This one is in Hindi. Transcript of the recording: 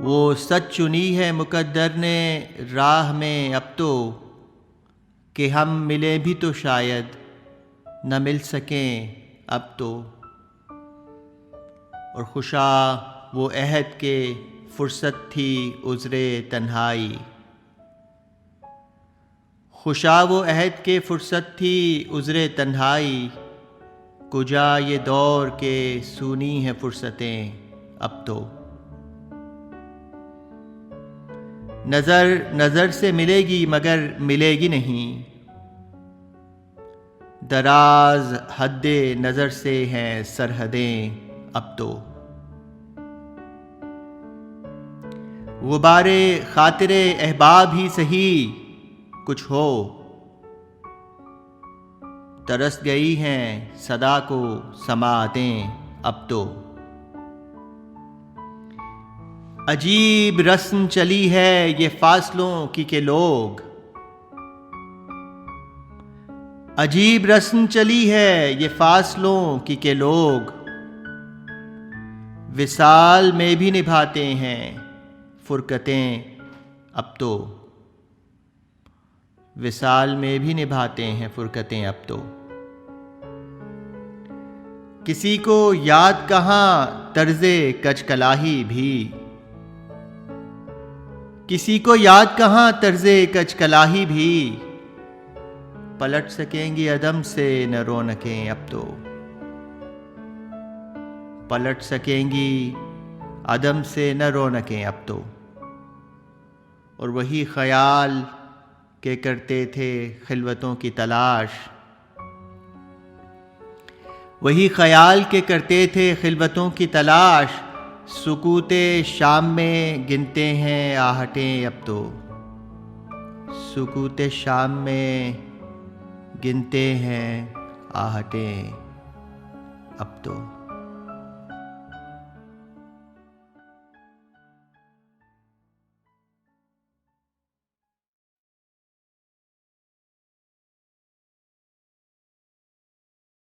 वो सच चुनी है मुकद्दर ने राह में अब तो, कि हम मिले भी तो शायद न मिल सकें अब तो। और खुशा वो अहद के फुर्सत थी उज़्रे तन्हाई, खुशा वो अहद के फुर्सत थी उज़्रे तन्हाई। कुजा ये दौर के सूनी है फुर्सतें अब तो। नज़र नज़र से मिलेगी मगर मिलेगी नहीं, दराज हद्दे नज़र से हैं सरहदें अब तो। गुबारे खातिरे अहबाब ही सही कुछ हो, तरस गई हैं सदा को समातें अब तो। अजीब रस्म चली है ये फासलों की के लोग, अजीब रस्म चली है ये फासलों की के लोग। विसाल में भी निभाते हैं फुरकतें अब तो, विसाल में भी निभाते हैं फुरकतें अब तो। किसी को याद कहाँ तर्ज़े कचकलाही भी, किसी को याद कहाँ तर्ज़े कचकलाही भी। पलट सकेंगी अदम से न रौनकें अब तो, पलट सकेंगी अदम से न रौनकें अब तो। और वही ख्याल के करते थे खिलवतों की तलाश, वही ख्याल के करते थे खिलवतों की तलाश। सुकूते शाम में गिनते हैं आहटें अब तो, सुकूते शाम में गिनते हैं आहटें अब तो।